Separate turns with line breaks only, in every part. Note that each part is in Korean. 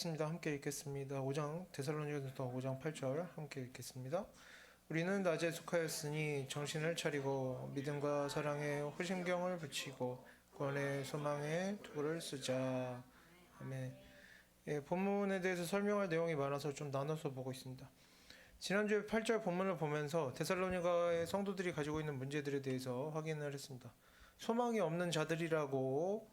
있습니다. 함께 읽겠습니다. 5장 데살로니가서 5장 8절 함께 읽겠습니다. 우리는 낮에 속하였으니 정신을 차리고 믿음과 사랑에 호심경을 붙이고 구원의 소망에 도구를 쓰자. 아멘. 본문에 대해서 설명할 내용이 많아서 좀 나눠서 보고 있습니다. 지난주에 8절 본문을 보면서 데살로니가의 성도들이 가지고 있는 문제들에 대해서 확인을 했습니다. 소망이 없는 자들이라고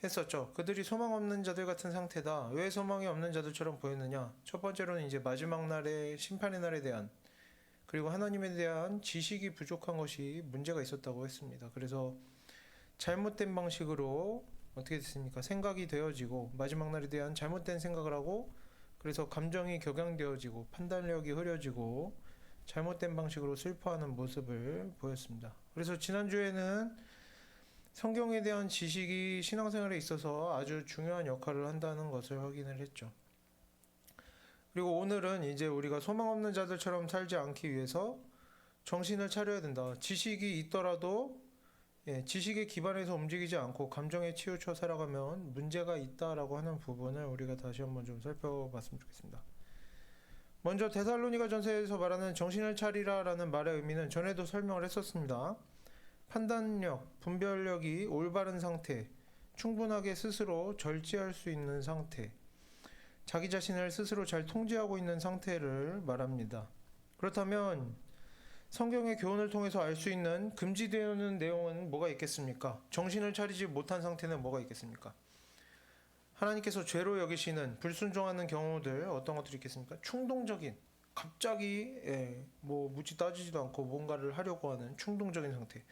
했었죠. 그들이 소망 없는 자들 같은 상태다. 왜 소망이 없는 자들처럼 보였느냐? 첫 번째로는 이제 마지막 날의 심판의 날에 대한, 그리고 하나님에 대한 지식이 부족한 것이 문제가 있었다고 했습니다. 그래서 잘못된 방식으로 어떻게 됐습니까? 생각이 되어지고 마지막 날에 대한 잘못된 생각을 하고, 그래서 감정이 격양되어지고 판단력이 흐려지고 잘못된 방식으로 슬퍼하는 모습을 보였습니다. 그래서 지난주에는 성경에 대한 지식이 신앙생활에 있어서 아주 중요한 역할을 한다는 것을 확인을 했죠. 그리고 오늘은 이제 우리가 소망 없는 자들처럼 살지 않기 위해서 정신을 차려야 된다. 지식이 있더라도 지식에 기반해서 움직이지 않고 감정에 치우쳐 살아가면 문제가 있다라고 하는 부분을 우리가 다시 한번 좀 살펴봤으면 좋겠습니다. 먼저 데살로니가 전서에서 말하는 정신을 차리라라는 말의 의미는 전에도 설명을 했었습니다. 판단력, 분별력이 올바른 상태, 충분하게 스스로 절제할 수 있는 상태, 자기 자신을 스스로 잘 통제하고 있는 상태를 말합니다. 그렇다면 성경의 교훈을 통해서 알 수 있는 금지되는 내용은 뭐가 있겠습니까? 정신을 차리지 못한 상태는 뭐가 있겠습니까? 하나님께서 죄로 여기시는 불순종하는 경우들 어떤 것들이 있겠습니까? 충동적인, 갑자기 묻지 따지지도 않고 뭔가를 하려고 하는 충동적인 상태,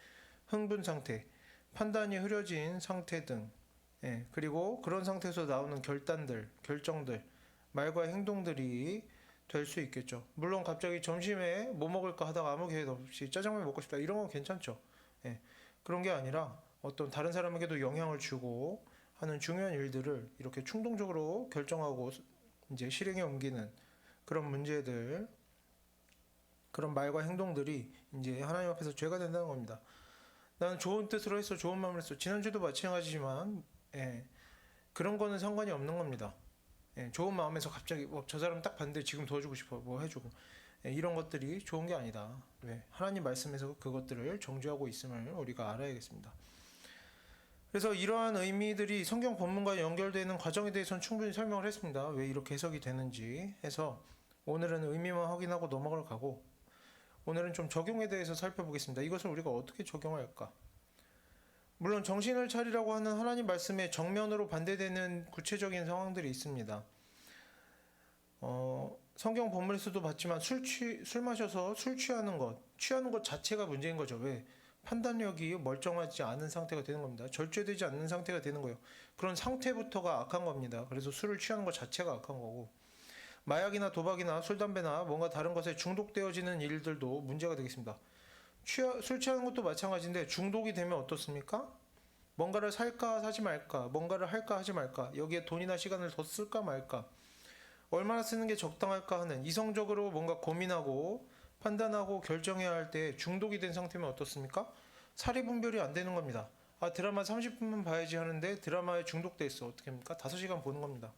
흥분 상태, 판단이 흐려진 상태 등, 그리고 그런 상태에서 나오는 결단들, 결정들, 말과 행동들이 될 수 있겠죠. 물론 갑자기 점심에 뭐 먹을까 하다가 아무 계획 없이 짜장면 먹고 싶다 이런 건 괜찮죠. 그런 게 아니라 어떤 다른 사람에게도 영향을 주고 하는 중요한 일들을 이렇게 충동적으로 결정하고 이제 실행에 옮기는 그런 문제들, 그런 말과 행동들이 이제 하나님 앞에서 죄가 된다는 겁니다. 나는 좋은 뜻으로 했어, 좋은 마음으로 했어. 지난주도 마찬가지지만 그런 거는 상관이 없는 겁니다. 좋은 마음에서 갑자기 저 사람 딱 봤는데 지금 도와주고 싶어, 뭐 해주고, 이런 것들이 좋은 게 아니다. 왜? 하나님 말씀에서 그것들을 정죄하고 있음을 우리가 알아야겠습니다. 그래서 이러한 의미들이 성경 본문과 연결되는 과정에 대해서는 충분히 설명을 했습니다. 왜 이렇게 해석이 되는지 해서 오늘은 의미만 확인하고 넘어갈 가고, 오늘은 좀 적용에 대해서 살펴보겠습니다. 이것을 우리가 어떻게 적용할까? 물론 정신을 차리라고 하는 하나님 말씀에 정면으로 반대되는 구체적인 상황들이 있습니다. 성경 본문에서도 봤지만 술 마셔서 술 취하는 것 자체가 문제인 거죠. 왜? 판단력이 멀쩡하지 않은 상태가 되는 겁니다. 절제되지 않는 상태가 되는 거예요. 그런 상태부터가 악한 겁니다. 그래서 술을 취하는 것 자체가 악한 거고, 마약이나 도박이나 술, 담배나 뭔가 다른 것에 중독되어지는 일들도 문제가 되겠습니다. 술 취하는 것도 마찬가지인데 중독이 되면 어떻습니까? 뭔가를 살까 사지 말까, 뭔가를 할까 하지 말까, 여기에 돈이나 시간을 더 쓸까 말까, 얼마나 쓰는 게 적당할까 하는 이성적으로 뭔가 고민하고 판단하고 결정해야 할 때 중독이 된 상태면 어떻습니까? 사리 분별이 안 되는 겁니다. 드라마 30분만 봐야지 하는데 드라마에 중독돼 있어. 어떻게 합니까? 5시간 보는 겁니다.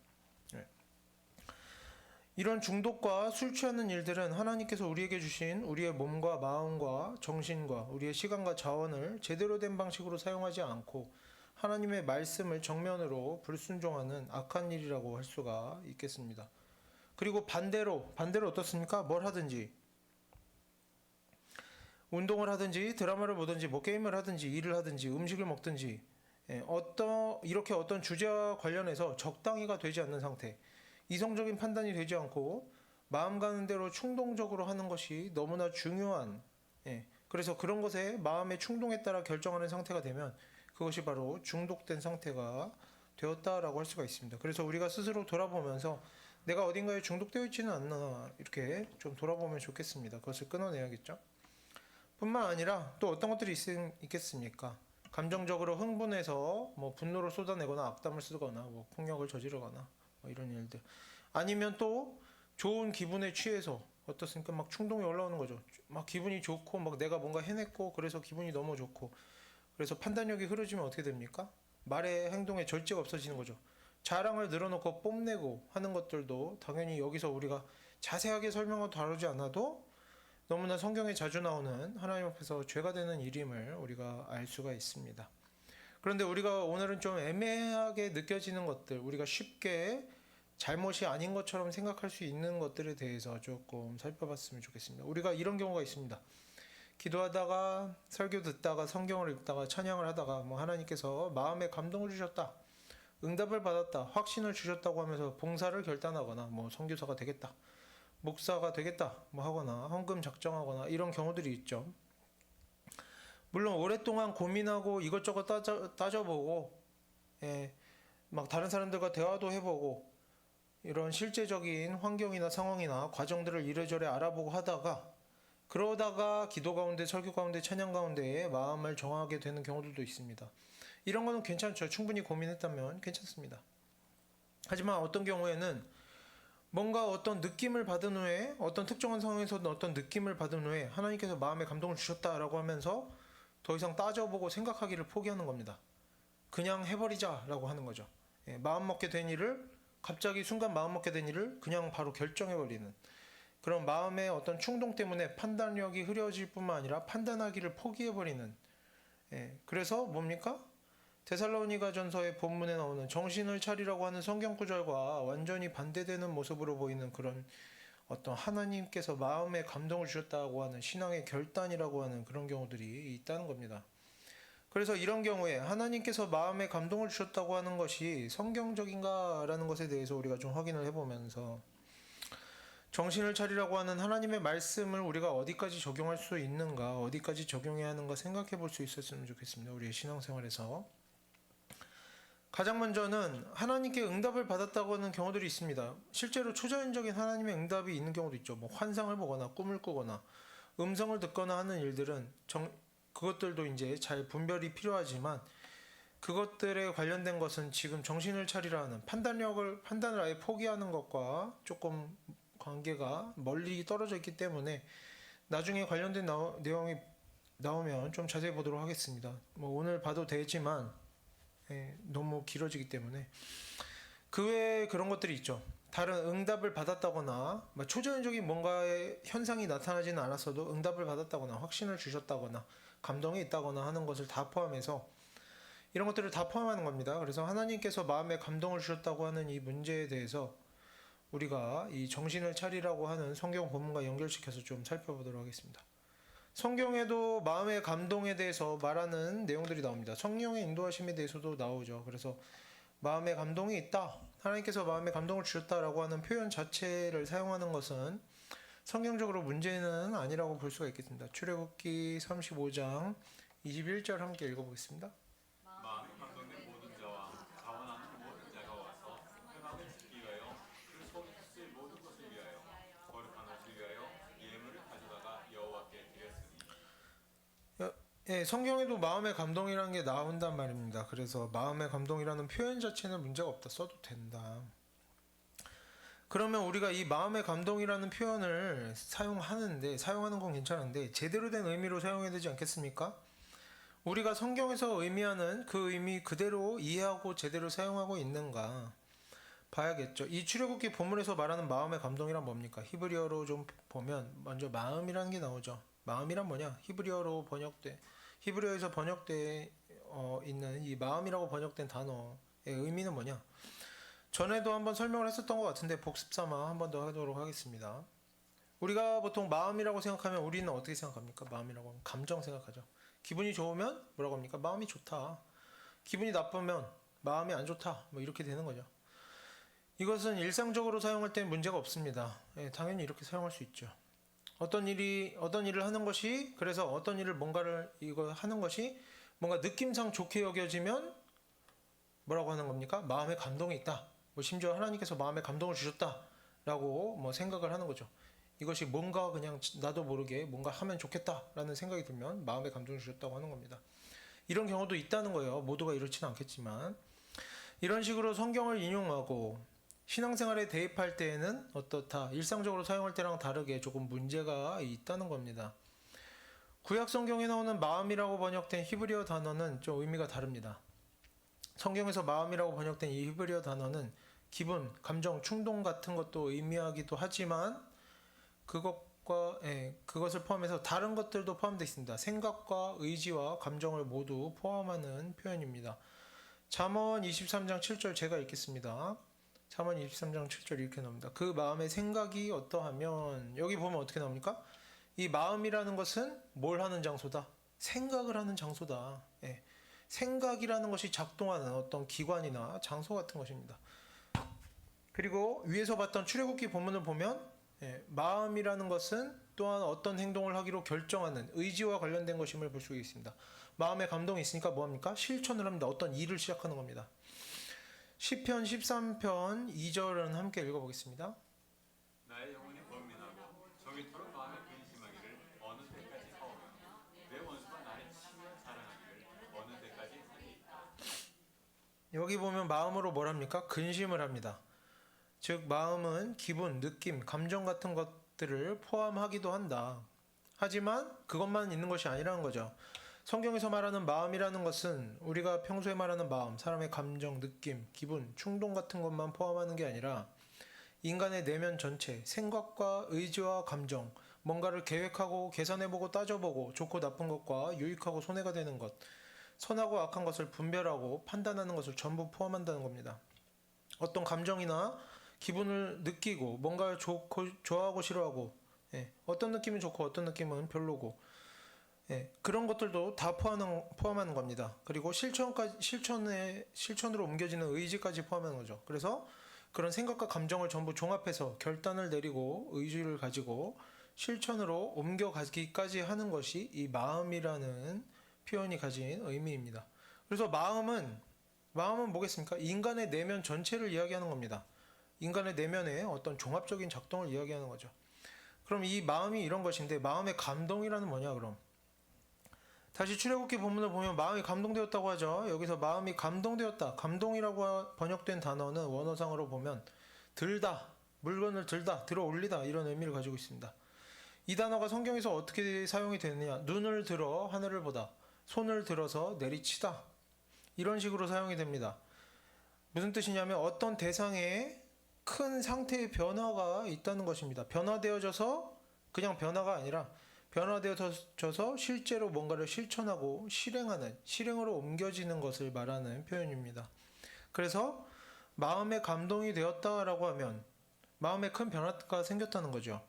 이런 중독과 술 취하는 일들은 하나님께서 우리에게 주신 우리의 몸과 마음과 정신과 우리의 시간과 자원을 제대로 된 방식으로 사용하지 않고 하나님의 말씀을 정면으로 불순종하는 악한 일이라고 할 수가 있겠습니다. 그리고 반대로 어떻습니까? 뭘 하든지, 운동을 하든지 드라마를 보든지 뭐 게임을 하든지 일을 하든지 음식을 먹든지 이렇게 어떤 주제와 관련해서 적당히가 되지 않는 상태, 이성적인 판단이 되지 않고 마음 가는 대로 충동적으로 하는 것이 너무나 중요한, 그래서 그런 것에 마음의 충동에 따라 결정하는 상태가 되면 그것이 바로 중독된 상태가 되었다라고 할 수가 있습니다. 그래서 우리가 스스로 돌아보면서 내가 어딘가에 중독되어 있지는 않나 이렇게 좀 돌아보면 좋겠습니다. 그것을 끊어내야겠죠. 뿐만 아니라 또 어떤 것들이 있겠습니까? 감정적으로 흥분해서 뭐 분노를 쏟아내거나 악담을 쓰거나 뭐 폭력을 저지르거나 뭐 이런 일들, 아니면 또 좋은 기분에 취해서 어떻습니까? 막 충동이 올라오는 거죠. 막 기분이 좋고 막 내가 뭔가 해냈고 그래서 기분이 너무 좋고, 그래서 판단력이 흐려지면 어떻게 됩니까? 말에 행동에 절제가 없어지는 거죠. 자랑을 늘어놓고 뽐내고 하는 것들도 당연히 여기서 우리가 자세하게 설명을 다루지 않아도 너무나 성경에 자주 나오는 하나님 앞에서 죄가 되는 일임을 우리가 알 수가 있습니다. 그런데 우리가 오늘은 좀 애매하게 느껴지는 것들, 우리가 쉽게 잘못이 아닌 것처럼 생각할 수 있는 것들에 대해서 조금 살펴봤으면 좋겠습니다. 우리가 이런 경우가 있습니다. 기도하다가 설교 듣다가 성경을 읽다가 찬양을 하다가 하나님께서 마음에 감동을 주셨다, 응답을 받았다, 확신을 주셨다고 하면서 봉사를 결단하거나 선교사가 되겠다, 목사가 되겠다 하거나 헌금 작정하거나 이런 경우들이 있죠. 물론 오랫동안 고민하고 이것저것 따져보고 막 다른 사람들과 대화도 해보고 이런 실제적인 환경이나 상황이나 과정들을 이래저래 알아보고 하다가 그러다가 기도 가운데 설교 가운데 찬양 가운데 마음을 정하게 되는 경우들도 있습니다. 이런 거는 괜찮죠. 충분히 고민했다면 괜찮습니다. 하지만 어떤 경우에는 뭔가 어떤 느낌을 받은 후에 어떤 특정한 상황에서는 어떤 느낌을 받은 후에 하나님께서 마음에 감동을 주셨다라고 하면서 더 이상 따져보고 생각하기를 포기하는 겁니다. 그냥 해버리자라고 하는 거죠. 마음 먹게 된 일을 갑자기 순간 마음 먹게 된 일을 그냥 바로 결정해버리는 그런 마음의 어떤 충동 때문에 판단력이 흐려질 뿐만 아니라 판단하기를 포기해버리는 그래서 뭡니까? 데살로니가전서의 본문에 나오는 정신을 차리라고 하는 성경 구절과 완전히 반대되는 모습으로 보이는 그런 어떤 하나님께서 마음에 감동을 주셨다고 하는 신앙의 결단이라고 하는 그런 경우들이 있다는 겁니다. 그래서 이런 경우에 하나님께서 마음에 감동을 주셨다고 하는 것이 성경적인가라는 것에 대해서 우리가 좀 확인을 해보면서 정신을 차리라고 하는 하나님의 말씀을 우리가 어디까지 적용할 수 있는가, 어디까지 적용해야 하는가 생각해 볼 수 있었으면 좋겠습니다. 우리의 신앙생활에서. 가장 먼저는 하나님께 응답을 받았다고 하는 경우들이 있습니다. 실제로 초자연적인 하나님의 응답이 있는 경우도 있죠. 환상을 보거나 꿈을 꾸거나 음성을 듣거나 하는 일들은 그것들도 이제 잘 분별이 필요하지만 그것들에 관련된 것은 지금 정신을 차리라 하는 판단을 아예 포기하는 것과 조금 관계가 멀리 떨어져 있기 때문에 나중에 관련된 내용이 나오면 좀 자세히 보도록 하겠습니다. 오늘 봐도 되지만 너무 길어지기 때문에 그 외에 그런 것들이 있죠. 다른 응답을 받았다거나 초자연적인 뭔가의 현상이 나타나지는 않았어도 응답을 받았다거나 확신을 주셨다거나 감동이 있다거나 하는 것을 다 포함해서 이런 것들을 다 포함하는 겁니다. 그래서 하나님께서 마음에 감동을 주셨다고 하는 이 문제에 대해서 우리가 이 정신을 차리라고 하는 성경 본문과 연결시켜서 좀 살펴보도록 하겠습니다. 성경에도 마음의 감동에 대해서 말하는 내용들이 나옵니다. 성령의 인도하심에 대해서도 나오죠. 그래서 마음의 감동이 있다, 하나님께서 마음의 감동을 주셨다라고 하는 표현 자체를 사용하는 것은 성경적으로 문제는 아니라고 볼 수가 있겠습니다. 출애굽기 35장 21절 함께 읽어보겠습니다.
마음이 감동된 모든 자와 자원하는 모든 자가 와서 회막을 짓기 위하여 그 속에 쓸 모든 것을 위하여 거룩한 옷을 위하여 예물을 가져다가 여호와께 드렸으니.
성경에도 마음의 감동이라는 게 나온단 말입니다. 그래서 마음의 감동이라는 표현 자체는 문제가 없다, 써도 된다. 그러면 우리가 이 마음의 감동이라는 표현을 사용하는 건 괜찮은데 제대로 된 의미로 사용해야 되지 않겠습니까? 우리가 성경에서 의미하는 그 의미 그대로 이해하고 제대로 사용하고 있는가 봐야겠죠. 이 출애굽기 본문에서 말하는 마음의 감동이란 뭡니까? 히브리어로 좀 보면 먼저 마음이라는 게 나오죠. 마음이란 뭐냐? 히브리어에서 번역돼 있는 이 마음이라고 번역된 단어의 의미는 뭐냐? 전에도 한번 설명을 했었던 것 같은데 복습 삼아 한번 더 하도록 하겠습니다. 우리가 보통 마음이라고 생각하면 우리는 어떻게 생각합니까? 마음이라고 하면 감정 생각하죠. 기분이 좋으면 뭐라고 합니까? 마음이 좋다. 기분이 나쁘면 마음이 안 좋다. 이렇게 되는 거죠. 이것은 일상적으로 사용할 때 문제가 없습니다. 당연히 이렇게 사용할 수 있죠. 어떤 일을 하는 것이, 그래서 어떤 일을 이거 하는 것이 뭔가 느낌상 좋게 여겨지면 뭐라고 하는 겁니까? 마음에 감동이 있다. 심지어 하나님께서 마음에 감동을 주셨다라고 생각을 하는 거죠. 이것이 뭔가 그냥 나도 모르게 뭔가 하면 좋겠다라는 생각이 들면 마음에 감동을 주셨다고 하는 겁니다. 이런 경우도 있다는 거예요. 모두가 이렇지는 않겠지만 이런 식으로 성경을 인용하고 신앙생활에 대입할 때에는 어떻다, 일상적으로 사용할 때랑 다르게 조금 문제가 있다는 겁니다. 구약 성경에 나오는 마음이라고 번역된 히브리어 단어는 좀 의미가 다릅니다. 성경에서 마음이라고 번역된 이 히브리어 단어는 기분, 감정, 충동 같은 것도 의미하기도 하지만 그것을 포함해서 다른 것들도 포함되어 있습니다. 생각과 의지와 감정을 모두 포함하는 표현입니다. 잠언 23장 7절 제가 읽겠습니다. 잠언 23장 7절 이렇게 나옵니다. 그 마음의 생각이 어떠하면, 여기 보면 어떻게 나옵니까? 이 마음이라는 것은 뭘 하는 장소다? 생각을 하는 장소다. 예. 생각이라는 것이 작동하는 어떤 기관이나 장소 같은 것입니다. 그리고 위에서 봤던 출애굽기 본문을 보면 마음이라는 것은 또한 어떤 행동을 하기로 결정하는 의지와 관련된 것임을 볼 수 있습니다. 마음에 감동이 있으니까 뭐합니까? 실천을 합니다. 어떤 일을 시작하는 겁니다. 시편 13편 2절은 함께 읽어보겠습니다.
나의 영혼이 번민하고 정의토록 마음에 근심하기를 어느 때까지 하오며 내 원수가 나를 치며 자랑하기를 어느 때까지 하리이까.
여기 보면 마음으로 뭘 합니까? 근심을 합니다. 즉 마음은 기분, 느낌, 감정 같은 것들을 포함하기도 한다. 하지만 그것만 있는 것이 아니라는 거죠. 성경에서 말하는 마음이라는 것은 우리가 평소에 말하는 마음, 사람의 감정, 느낌, 기분, 충동 같은 것만 포함하는 게 아니라 인간의 내면 전체, 생각과 의지와 감정, 뭔가를 계획하고 계산해보고 따져보고 좋고 나쁜 것과 유익하고 손해가 되는 것, 선하고 악한 것을 분별하고 판단하는 것을 전부 포함한다는 겁니다. 어떤 감정이나 기분을 느끼고 뭔가를 좋아하고 싫어하고 어떤 느낌은 좋고 어떤 느낌은 별로고 그런 것들도 다 포함하는 겁니다. 그리고 실천으로 옮겨지는 의지까지 포함하는 거죠. 그래서 그런 생각과 감정을 전부 종합해서 결단을 내리고 의지를 가지고 실천으로 옮겨가기까지 하는 것이 이 마음이라는 표현이 가진 의미입니다. 그래서 마음은 뭐겠습니까? 인간의 내면 전체를 이야기하는 겁니다. 인간의 내면의 어떤 종합적인 작동을 이야기하는 거죠. 그럼 이 마음이 이런 것인데 마음의 감동이라는 뭐냐 그럼? 다시 출애굽기 본문을 보면 마음이 감동되었다고 하죠. 여기서 마음이 감동되었다. 감동이라고 번역된 단어는 원어상으로 보면 들다, 물건을 들다, 들어 올리다 이런 의미를 가지고 있습니다. 이 단어가 성경에서 어떻게 사용이 되느냐? 눈을 들어 하늘을 보다, 손을 들어서 내리치다 이런 식으로 사용이 됩니다. 무슨 뜻이냐면 어떤 대상에 큰 상태의 변화가 있다는 것입니다. 변화되어져서 그냥 변화가 아니라 변화되어져서 실제로 뭔가를 실천하고 실행으로 옮겨지는 것을 말하는 표현입니다. 그래서 마음에 감동이 되었다라고 하면 마음에 큰 변화가 생겼다는 거죠.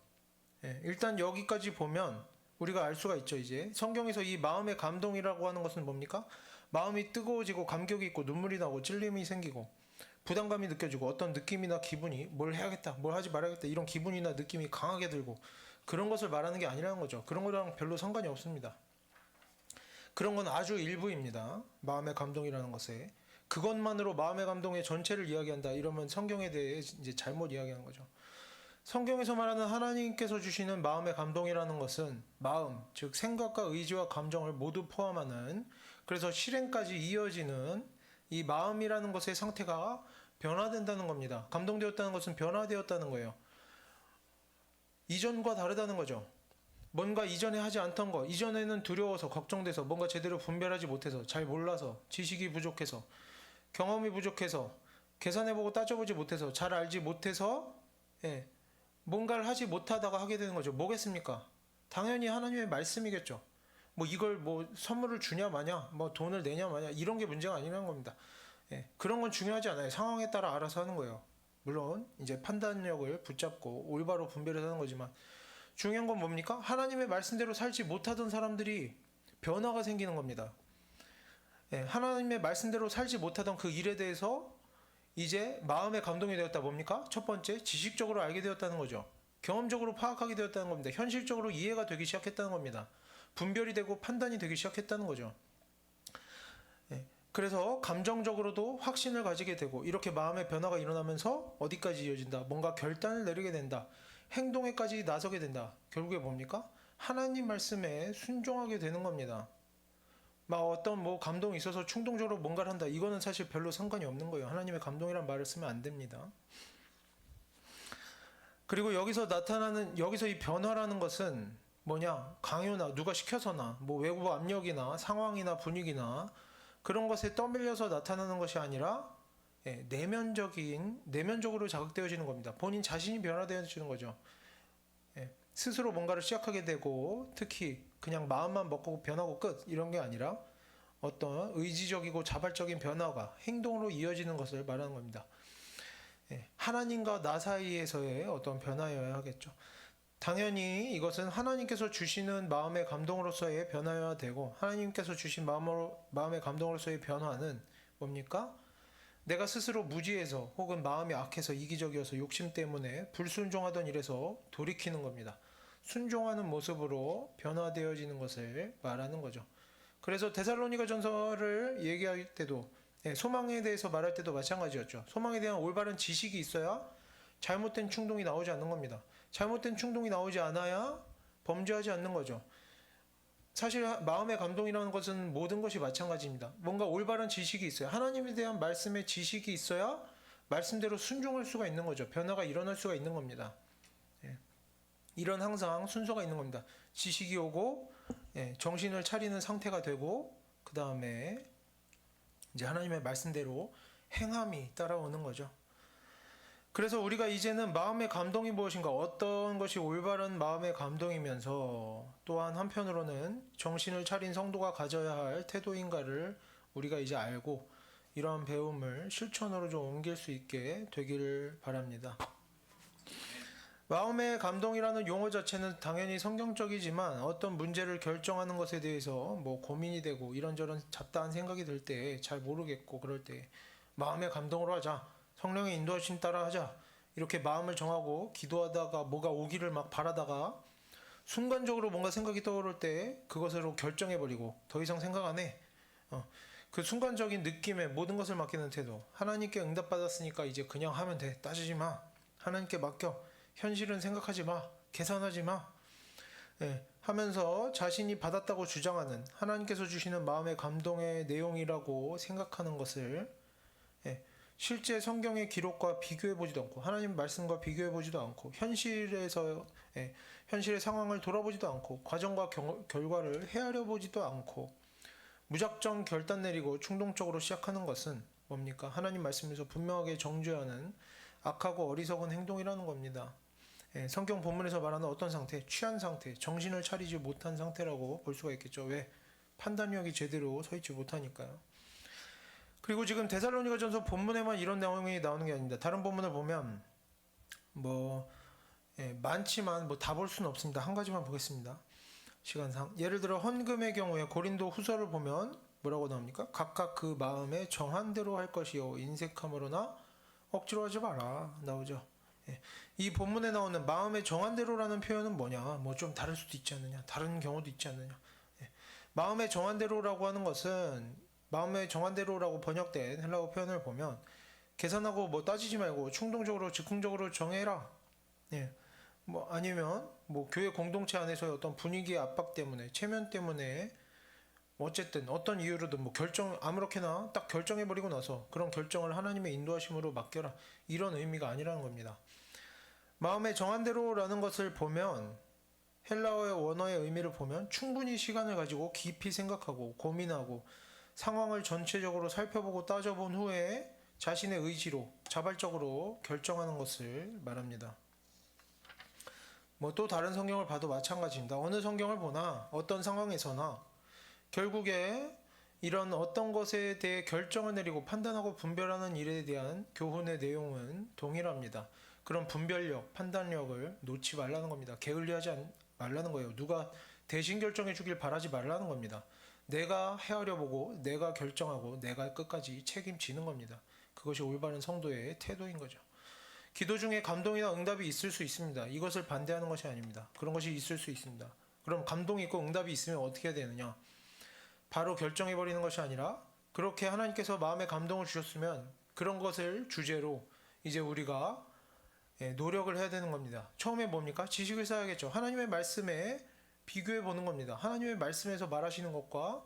일단 여기까지 보면 우리가 알 수가 있죠. 이제 성경에서 이 마음의 감동이라고 하는 것은 뭡니까? 마음이 뜨거워지고 감격이 있고 눈물이 나고 찔림이 생기고 부담감이 느껴지고 어떤 느낌이나 기분이 뭘 해야겠다, 뭘 하지 말아야겠다 이런 기분이나 느낌이 강하게 들고 그런 것을 말하는 게 아니라는 거죠. 그런 거랑 별로 상관이 없습니다. 그런 건 아주 일부입니다. 마음의 감동이라는 것에 그것만으로 마음의 감동의 전체를 이야기한다 이러면 성경에 대해 이제 잘못 이야기하는 거죠. 성경에서 말하는 하나님께서 주시는 마음의 감동이라는 것은 마음, 즉 생각과 의지와 감정을 모두 포함하는 그래서 실행까지 이어지는 이 마음이라는 것의 상태가 변화된다는 겁니다. 감동되었다는 것은 변화되었다는 거예요. 이전과 다르다는 거죠. 뭔가 이전에 하지 않던 것, 이전에는 두려워서 걱정돼서 뭔가 제대로 분별하지 못해서 잘 몰라서 지식이 부족해서 경험이 부족해서 계산해보고 따져보지 못해서 잘 알지 못해서 뭔가를 하지 못하다가 하게 되는 거죠. 뭐겠습니까? 당연히 하나님의 말씀이겠죠. 뭐 이걸 뭐 선물을 주냐 마냐, 뭐 돈을 내냐 마냐 이런 게 문제가 아니라는 겁니다. 그런 건 중요하지 않아요. 상황에 따라 알아서 하는 거예요. 물론 이제 판단력을 붙잡고 올바로 분별해서 하는 거지만 중요한 건 뭡니까? 하나님의 말씀대로 살지 못하던 사람들이 변화가 생기는 겁니다. 하나님의 말씀대로 살지 못하던 그 일에 대해서 이제 마음의 감동이 되었다. 뭡니까? 첫 번째, 지식적으로 알게 되었다는 거죠. 경험적으로 파악하게 되었다는 겁니다. 현실적으로 이해가 되기 시작했다는 겁니다. 분별이 되고 판단이 되기 시작했다는 거죠. 그래서 감정적으로도 확신을 가지게 되고 이렇게 마음의 변화가 일어나면서 어디까지 이어진다. 뭔가 결단을 내리게 된다. 행동에까지 나서게 된다. 결국에 뭡니까? 하나님 말씀에 순종하게 되는 겁니다. 막 어떤 뭐 감동이 있어서 충동적으로 뭔가를 한다. 이거는 사실 별로 상관이 없는 거예요. 하나님의 감동이란 말을 쓰면 안 됩니다. 그리고 여기서 이 변화라는 것은 뭐냐? 강요나 누가 시켜서나 뭐 외부 압력이나 상황이나 분위기나 그런 것에 떠밀려서 나타나는 것이 아니라 내면적으로 자극되어지는 겁니다. 본인 자신이 변화되어지는 거죠. 스스로 뭔가를 시작하게 되고 특히 그냥 마음만 먹고 변하고 끝 이런 게 아니라 어떤 의지적이고 자발적인 변화가 행동으로 이어지는 것을 말하는 겁니다. 하나님과 나 사이에서의 어떤 변화여야 하겠죠. 당연히 이것은 하나님께서 주시는 마음의 감동으로서의 변화여야 되고 하나님께서 주신 마음의 감동으로서의 변화는 뭡니까? 내가 스스로 무지해서 혹은 마음이 악해서 이기적이어서 욕심 때문에 불순종하던 일에서 돌이키는 겁니다. 순종하는 모습으로 변화되어지는 것을 말하는 거죠. 그래서 데살로니가 전서를 얘기할 때도 소망에 대해서 말할 때도 마찬가지였죠. 소망에 대한 올바른 지식이 있어야 잘못된 충동이 나오지 않는 겁니다. 잘못된 충동이 나오지 않아야 범죄하지 않는 거죠. 사실 마음의 감동이라는 것은 모든 것이 마찬가지입니다. 뭔가 올바른 지식이 있어요. 하나님에 대한 말씀의 지식이 있어야 말씀대로 순종할 수가 있는 거죠. 변화가 일어날 수가 있는 겁니다. 이런 항상 순서가 있는 겁니다. 지식이 오고 정신을 차리는 상태가 되고 그 다음에 이제 하나님의 말씀대로 행함이 따라오는 거죠. 그래서 우리가 이제는 마음의 감동이 무엇인가, 어떤 것이 올바른 마음의 감동이면서 또한 한편으로는 정신을 차린 성도가 가져야 할 태도인가를 우리가 이제 알고 이러한 배움을 실천으로 좀 옮길 수 있게 되기를 바랍니다. 마음의 감동이라는 용어 자체는 당연히 성경적이지만 어떤 문제를 결정하는 것에 대해서 고민이 되고 이런저런 잡다한 생각이 들 때 잘 모르겠고 그럴 때 마음의 감동으로 하자, 성령의 인도하심 따라 하자, 이렇게 마음을 정하고 기도하다가 뭐가 오기를 막 바라다가 순간적으로 뭔가 생각이 떠오를 때 그것으로 결정해버리고 더 이상 생각 안 해. 그 순간적인 느낌에 모든 것을 맡기는 태도. 하나님께 응답받았으니까 이제 그냥 하면 돼. 따지지 마. 하나님께 맡겨. 현실은 생각하지 마. 계산하지 마. 하면서 자신이 받았다고 주장하는 하나님께서 주시는 마음의 감동의 내용이라고 생각하는 것을 실제 성경의 기록과 비교해 보지도 않고 하나님 말씀과 비교해 보지도 않고 현실의 상황을 돌아보지도 않고 과정과 결과를 헤아려 보지도 않고 무작정 결단 내리고 충동적으로 시작하는 것은 뭡니까? 하나님 말씀에서 분명하게 정죄하는 악하고 어리석은 행동이라는 겁니다. 성경 본문에서 말하는 어떤 상태? 취한 상태, 정신을 차리지 못한 상태라고 볼 수가 있겠죠. 왜? 판단력이 제대로 서 있지 못하니까요. 그리고 지금 데살로니가 전서 본문에만 이런 내용이 나오는 게 아닙니다. 다른 본문을 보면 많지만 다 볼 수는 없습니다. 한 가지만 보겠습니다. 시간상. 예를 들어 헌금의 경우에 고린도 후서를 보면 뭐라고 나옵니까? 각각 그 마음에 정한 대로 할 것이요 인색함으로나 억지로 하지 마라 나오죠. 이 본문에 나오는 마음의 정한 대로라는 표현은 뭐냐? 좀 다를 수도 있지 않느냐? 다른 경우도 있지 않느냐? 마음의 정한 대로라고 하는 것은 마음의 정한 대로라고 번역된 헬라어 표현을 보면 계산하고 따지지 말고 충동적으로 즉흥적으로 정해라. 아니면 교회 공동체 안에서의 어떤 분위기의 압박 때문에 체면 때문에 어쨌든 어떤 이유로든 결정 아무렇게나 딱 결정해버리고 나서 그런 결정을 하나님의 인도하심으로 맡겨라. 이런 의미가 아니라는 겁니다. 마음의 정한 대로라는 것을 보면 헬라어의 원어의 의미를 보면 충분히 시간을 가지고 깊이 생각하고 고민하고 상황을 전체적으로 살펴보고 따져본 후에 자신의 의지로 자발적으로 결정하는 것을 말합니다. 또 다른 성경을 봐도 마찬가지입니다. 어느 성경을 보나 어떤 상황에서나 결국에 이런 어떤 것에 대해 결정을 내리고 판단하고 분별하는 일에 대한 교훈의 내용은 동일합니다. 그런 분별력, 판단력을 놓지 말라는 겁니다. 게을리하지 말라는 거예요. 누가 대신 결정해 주길 바라지 말라는 겁니다. 내가 헤아려 보고 내가 결정하고 내가 끝까지 책임지는 겁니다. 그것이 올바른 성도의 태도인 거죠. 기도 중에 감동이나 응답이 있을 수 있습니다. 이것을 반대하는 것이 아닙니다. 그런 것이 있을 수 있습니다. 그럼 감동이 있고 응답이 있으면 어떻게 해야 되느냐? 바로 결정해버리는 것이 아니라 그렇게 하나님께서 마음에 감동을 주셨으면 그런 것을 주제로 이제 우리가 노력을 해야 되는 겁니다. 처음에 뭡니까? 지식을 쌓아야겠죠. 하나님의 말씀에 비교해 보는 겁니다. 하나님의 말씀에서 말하시는 것과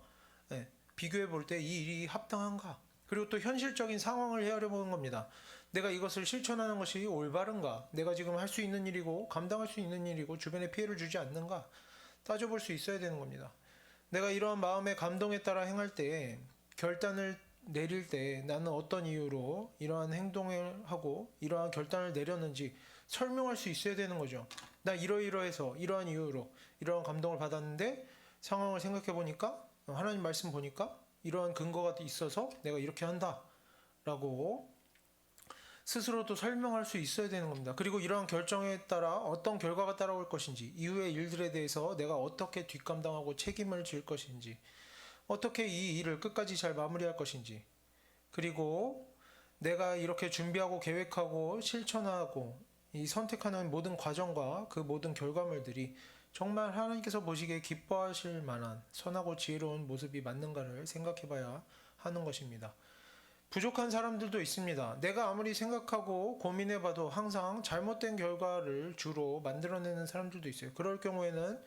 비교해 볼 때 이 일이 합당한가? 그리고 또 현실적인 상황을 헤아려 보는 겁니다. 내가 이것을 실천하는 것이 올바른가? 내가 지금 할 수 있는 일이고 감당할 수 있는 일이고 주변에 피해를 주지 않는가? 따져볼 수 있어야 되는 겁니다. 내가 이러한 마음의 감동에 따라 행할 때 결단을 내릴 때 나는 어떤 이유로 이러한 행동을 하고 이러한 결단을 내렸는지 설명할 수 있어야 되는 거죠. 나 이러이러해서 이러한 이유로 이러한 감동을 받았는데 상황을 생각해 보니까 하나님 말씀 보니까 이러한 근거가 있어서 내가 이렇게 한다라고 스스로도 설명할 수 있어야 되는 겁니다. 그리고 이러한 결정에 따라 어떤 결과가 따라올 것인지, 이후의 일들에 대해서 내가 어떻게 뒷감당하고 책임을 질 것인지, 어떻게 이 일을 끝까지 잘 마무리할 것인지, 그리고 내가 이렇게 준비하고 계획하고 실천하고 이 선택하는 모든 과정과 그 모든 결과물들이 정말 하나님께서 보시기에 기뻐하실 만한 선하고 지혜로운 모습이 맞는가를 생각해 봐야 하는 것입니다. 부족한 사람들도 있습니다. 내가 아무리 생각하고 고민해봐도 항상 잘못된 결과를 주로 만들어내는 사람들도 있어요. 그럴 경우에는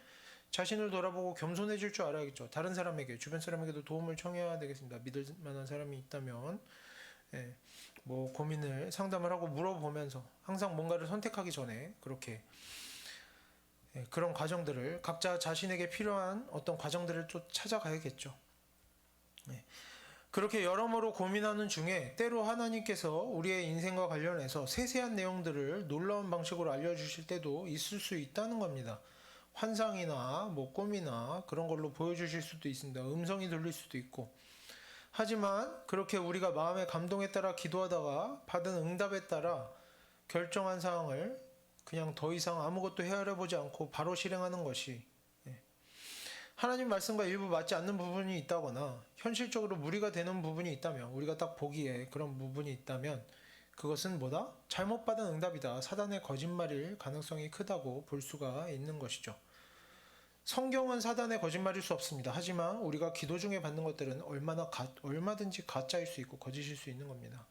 자신을 돌아보고 겸손해질 줄 알아야겠죠. 다른 사람에게, 주변 사람에게도 도움을 청해야 되겠습니다. 믿을 만한 사람이 있다면, 뭐 고민을 상담을 하고 물어보면서 항상 뭔가를 선택하기 전에 그렇게 그런 과정들을 각자 자신에게 필요한 어떤 과정들을 또 찾아가야겠죠. 그렇게 여러모로 고민하는 중에 때로 하나님께서 우리의 인생과 관련해서 세세한 내용들을 놀라운 방식으로 알려주실 때도 있을 수 있다는 겁니다. 환상이나 뭐 꿈이나 그런 걸로 보여주실 수도 있습니다. 음성이 들릴 수도 있고. 하지만 그렇게 우리가 마음의 감동에 따라 기도하다가 받은 응답에 따라 결정한 사항을 그냥 더 이상 아무것도 헤아려 보지 않고 바로 실행하는 것이 하나님 말씀과 일부 맞지 않는 부분이 있다거나 현실적으로 무리가 되는 부분이 있다면, 우리가 딱 보기에 그런 부분이 있다면 그것은 뭐다? 잘못 받은 응답이다. 사단의 거짓말일 가능성이 크다고 볼 수가 있는 것이죠. 성경은 사단의 거짓말일 수 없습니다. 하지만 우리가 기도 중에 받는 것들은 얼마든지 가짜일 수 있고 거짓일 수 있는 겁니다.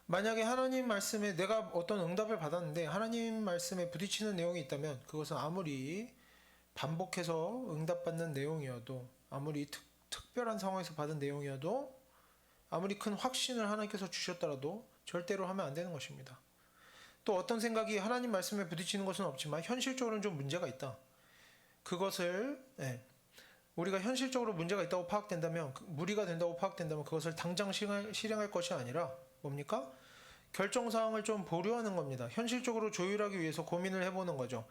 만약에 하나님 말씀에 내가 어떤 응답을 받았는데 하나님 말씀에 부딪히는 내용이 있다면 그것은 아무리 반복해서 응답받는 내용이어도, 아무리 특별한 상황에서 받은 내용이어도, 아무리 큰 확신을 하나님께서 주셨더라도 절대로 하면 안 되는 것입니다. 또 어떤 생각이 하나님 말씀에 부딪히는 것은 없지만 현실적으로는 좀 문제가 있다. 그것을 우리가 현실적으로 문제가 있다고 파악된다면, 무리가 된다고 파악된다면 그것을 당장 실행할 것이 아니라 뭡니까? 결정사항을 좀 보류하는 겁니다. 현실적으로 조율하기 위해서 고민을 해보는 거죠.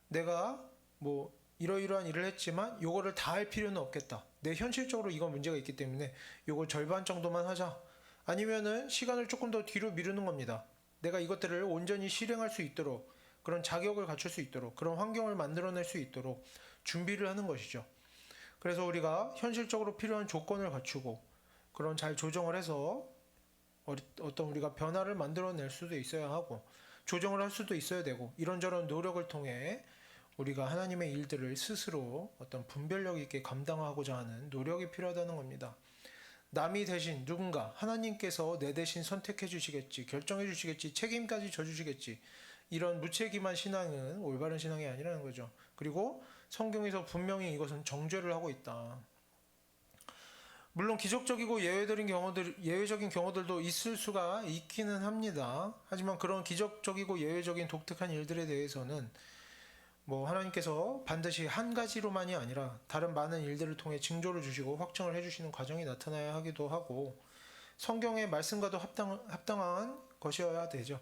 내가 뭐 이러이러한 일을 했지만 요거를 다 할 필요는 없겠다. 내 현실적으로 이건 문제가 있기 때문에 요거 절반 정도만 하자. 아니면은 시간을 조금 더 뒤로 미루는 겁니다. 내가 이것들을 온전히 실행할 수 있도록, 그런 자격을 갖출 수 있도록, 그런 환경을 만들어낼 수 있도록 준비를 하는 것이죠. 그래서 우리가 현실적으로 필요한 조건을 갖추고 그런 잘 조정을 해서 어떤 우리가 변화를 만들어낼 수도 있어야 하고 조정을 할 수도 있어야 되고, 이런저런 노력을 통해 우리가 하나님의 일들을 스스로 어떤 분별력 있게 감당하고자 하는 노력이 필요하다는 겁니다. 남이 대신 누군가, 하나님께서 내 대신 선택해 주시겠지, 결정해 주시겠지, 책임까지 져주시겠지, 이런 무책임한 신앙은 올바른 신앙이 아니라는 거죠. 그리고 성경에서 분명히 이것은 정죄를 하고 있다. 물론 기적적이고 예외적인 경우들도 있을 수가 있기는 합니다. 하지만 그런 기적적이고 예외적인 독특한 일들에 대해서는 하나님께서 반드시 한 가지로만이 아니라 다른 많은 일들을 통해 징조를 주시고 확증을 해주시는 과정이 나타나야 하기도 하고, 성경의 말씀과도 합당한 것이어야 되죠.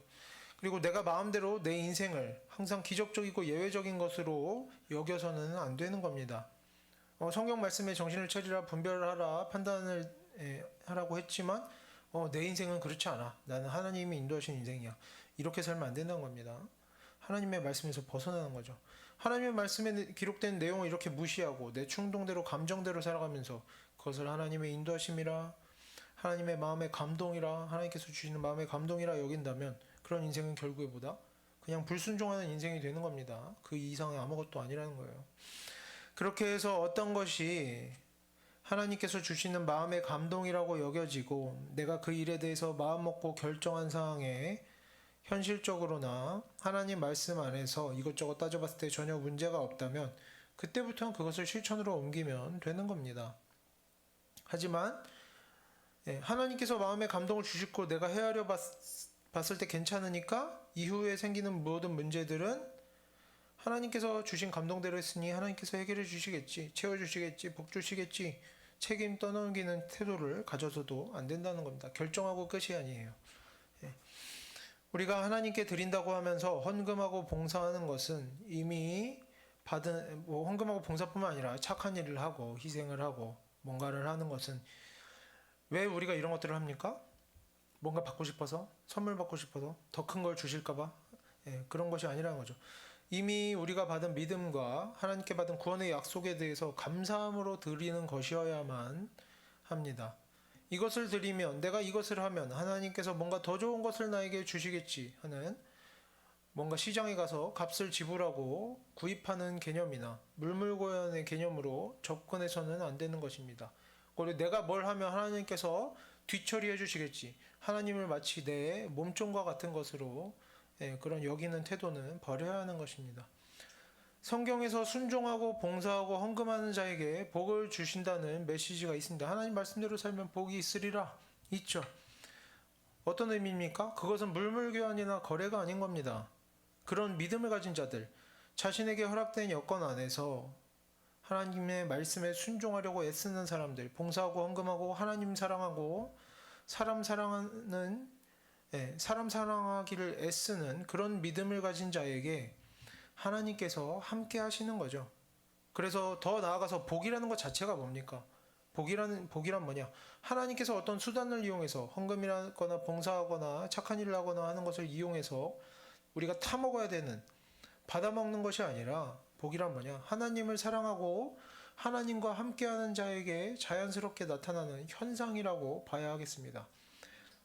그리고 내가 마음대로 내 인생을 항상 기적적이고 예외적인 것으로 여겨서는 안 되는 겁니다. 성경 말씀에 정신을 차리라, 분별하라, 판단을 하라고 했지만 내 인생은 그렇지 않아. 나는 하나님이 인도하신 인생이야. 이렇게 살면 안 된다는 겁니다. 하나님의 말씀에서 벗어나는 거죠. 하나님의 말씀에 기록된 내용을 이렇게 무시하고 내 충동대로 감정대로 살아가면서 그것을 하나님의 인도하심이라, 하나님의 마음의 감동이라, 하나님께서 주시는 마음의 감동이라 여긴다면 그런 인생은 결국에 보다 그냥 불순종하는 인생이 되는 겁니다. 그 이상의 아무것도 아니라는 거예요. 그렇게 해서 어떤 것이 하나님께서 주시는 마음의 감동이라고 여겨지고 내가 그 일에 대해서 마음먹고 결정한 사항에 현실적으로나 하나님 말씀 안에서 이것저것 따져봤을 때 전혀 문제가 없다면 그때부터는 그것을 실천으로 옮기면 되는 겁니다. 하지만 하나님께서 마음에 감동을 주시고 내가 헤아려 봤을 때 괜찮으니까 이후에 생기는 모든 문제들은 하나님께서 주신 감동대로 했으니 하나님께서 해결해 주시겠지, 채워주시겠지, 복 주시겠지, 책임 떠넘기는 태도를 가져서도 안 된다는 겁니다. 결정하고 끝이 아니에요. 예. 우리가 하나님께 드린다고 하면서 헌금하고 봉사하는 것은 이미 받은 헌금하고 봉사뿐만 아니라 착한 일을 하고 희생을 하고 뭔가를 하는 것은 왜 우리가 이런 것들을 합니까? 뭔가 받고 싶어서, 선물 받고 싶어서, 더 큰 걸 주실까봐 그런 것이 아니라는 거죠. 이미 우리가 받은 믿음과 하나님께 받은 구원의 약속에 대해서 감사함으로 드리는 것이어야만 합니다. 이것을 드리면, 내가 이것을 하면 하나님께서 뭔가 더 좋은 것을 나에게 주시겠지 하는, 뭔가 시장에 가서 값을 지불하고 구입하는 개념이나 물물고연의 개념으로 접근해서는 안 되는 것입니다. 그리고 내가 뭘 하면 하나님께서 뒤처리해 주시겠지, 하나님을 마치 내 몸종과 같은 것으로 그런 여기는 태도는 버려야 하는 것입니다. 성경에서 순종하고 봉사하고 헌금하는 자에게 복을 주신다는 메시지가 있습니다. 하나님 말씀대로 살면 복이 있으리라 있죠. 어떤 의미입니까? 그것은 물물교환이나 거래가 아닌 겁니다. 그런 믿음을 가진 자들, 자신에게 허락된 여건 안에서 하나님의 말씀에 순종하려고 애쓰는 사람들, 봉사하고 헌금하고 하나님 사랑하고 사람 사랑하기를 애쓰는 그런 믿음을 가진 자에게 하나님께서 함께 하시는 거죠. 그래서 더 나아가서 복이라는 것 자체가 뭡니까? 복이란 뭐냐? 하나님께서 어떤 수단을 이용해서 헌금이라거나 봉사하거나 착한 일을 하거나 하는 것을 이용해서 우리가 타먹어야 되는, 받아먹는 것이 아니라 복이란 뭐냐? 하나님을 사랑하고 하나님과 함께하는 자에게 자연스럽게 나타나는 현상이라고 봐야 하겠습니다.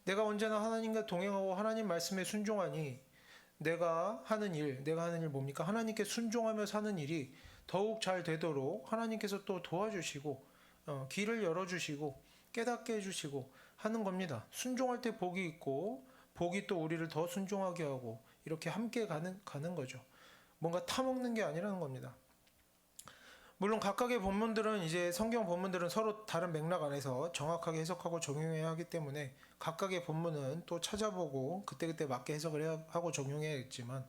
내가 언제나 하나님과 동행하고 하나님 말씀에 순종하니 내가 하는 일 뭡니까? 하나님께 순종하며 사는 일이 더욱 잘 되도록 하나님께서 또 도와주시고 길을 열어주시고 깨닫게 해주시고 하는 겁니다. 순종할 때 복이 있고 복이 또 우리를 더 순종하게 하고 이렇게 함께 가는 거죠. 뭔가 타먹는 게 아니라는 겁니다. 물론 각각의 본문들은 이제 성경 본문들은 서로 다른 맥락 안에서 정확하게 해석하고 적용해야 하기 때문에 각각의 본문은 또 찾아보고 그때그때 맞게 해석을 하고 적용해야겠지만,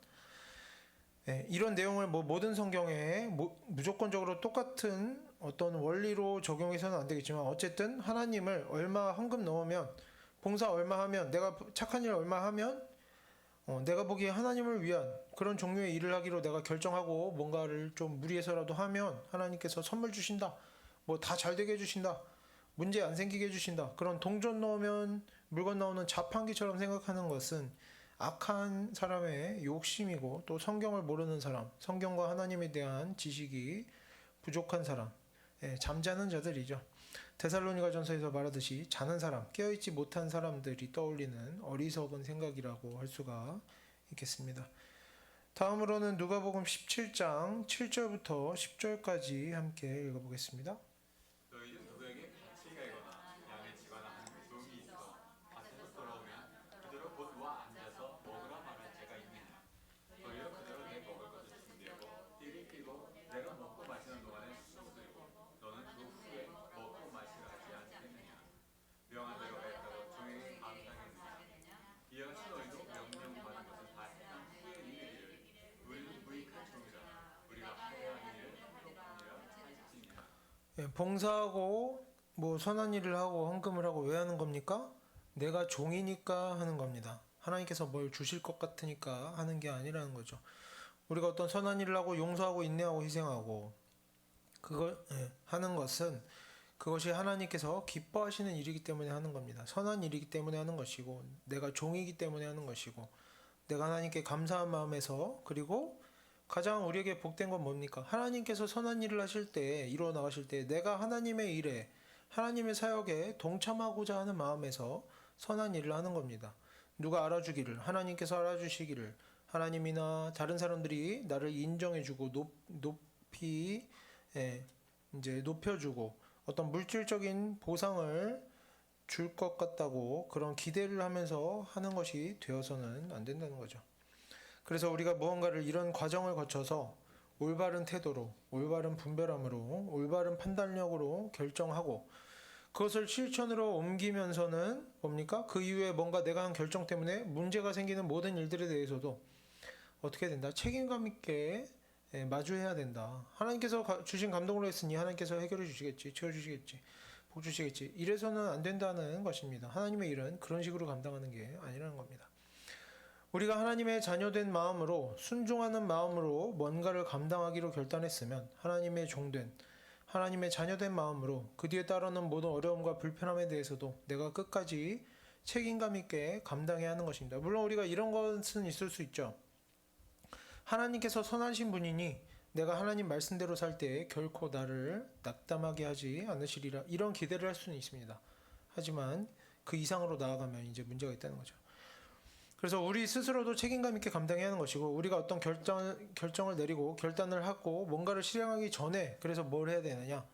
이런 내용을 모든 성경에 무조건적으로 똑같은 어떤 원리로 적용해서는 안 되겠지만, 어쨌든 하나님을 얼마 헌금 넣으면, 봉사 얼마 하면, 내가 착한 일 얼마 하면 내가 보기에 하나님을 위한 그런 종류의 일을 하기로 내가 결정하고 뭔가를 좀 무리해서라도 하면 하나님께서 선물 주신다, 뭐 다 잘 되게 해주신다, 문제 안 생기게 해주신다, 그런 동전 넣으면 물건 나오는 자판기처럼 생각하는 것은 악한 사람의 욕심이고, 또 성경을 모르는 사람, 성경과 하나님에 대한 지식이 부족한 사람, 잠자는 자들이죠. 데살로니가전서에서 말하듯이 자는 사람, 깨어있지 못한 사람들이 떠올리는 어리석은 생각이라고 할 수가 있겠습니다. 다음으로는 누가복음 17장 7절부터 10절까지 함께 읽어보겠습니다.
너희 중 누구에게 밭을 갈거나 양을 치거나 하는 종이 있어 밭에서 돌아오면 그대로 곧 와 앉아서 먹으라 말할 자가 있느냐? 너희로 그대로 내 먹을 것을 준비하고 띠를 띠고 내가 먹고 마시는 동안에 숨을 들고 너는 그 후에 먹고 마시라 하지 않겠느냐? 명한 대로 하였다고 종에게 감당했느냐? 이와 같이 너희도 명령받은 것을 다 행한 후에 이르기를 우리는 무익한 종이라 우리가 하여야 하는 일을 행복함이라 할지니라.
봉사하고 선한 일을 하고 헌금을 하고 왜 하는 겁니까? 내가 종이니까 하는 겁니다. 하나님께서 뭘 주실 것 같으니까 하는 게 아니라는 거죠. 우리가 어떤 선한 일을 하고 용서하고 인내하고 희생하고 그걸 하는 것은 그것이 하나님께서 기뻐하시는 일이기 때문에 하는 겁니다. 선한 일이기 때문에 하는 것이고, 내가 종이기 때문에 하는 것이고, 내가 하나님께 감사한 마음에서, 그리고 가장 우리에게 복된 건 뭡니까? 하나님께서 선한 일을 하실 때, 이루어 나가실 때 내가 하나님의 일에, 하나님의 사역에 동참하고자 하는 마음에서 선한 일을 하는 겁니다. 누가 알아주기를, 하나님께서 알아주시기를, 하나님이나 다른 사람들이 나를 인정해주고 높이 이제 높여주고 어떤 물질적인 보상을 줄 것 같다고 그런 기대를 하면서 하는 것이 되어서는 안 된다는 거죠. 그래서 우리가 무언가를 이런 과정을 거쳐서 올바른 태도로, 올바른 분별함으로, 올바른 판단력으로 결정하고 그것을 실천으로 옮기면서는 뭡니까? 그 이후에 뭔가 내가 한 결정 때문에 문제가 생기는 모든 일들에 대해서도 어떻게 된다? 책임감 있게 마주해야 된다. 하나님께서 주신 감동으로 했으니 하나님께서 해결해 주시겠지, 채워주시겠지. 복 주시겠지. 이래서는 안 된다는 것입니다. 하나님의 일은 그런 식으로 감당하는 게 아니라는 겁니다. 우리가 하나님의 자녀된 마음으로 순종하는 마음으로 뭔가를 감당하기로 결단했으면 하나님의 종된 하나님의 자녀된 마음으로 그 뒤에 따르는 모든 어려움과 불편함에 대해서도 내가 끝까지 책임감 있게 감당해야 하는 것입니다. 물론 우리가 이런 것은 있을 수 있죠. 하나님께서 선하신 분이니 내가 하나님 말씀대로 살 때 결코 나를 낙담하게 하지 않으시리라 이런 기대를 할 수는 있습니다. 하지만 그 이상으로 나아가면 이제 문제가 있다는 거죠. 그래서 우리 스스로도 책임감 있게 감당해야 하는 것이고 우리가 어떤 결정을 내리고 결단을 하고 뭔가를 실행하기 전에 그래서 뭘 해야 되느냐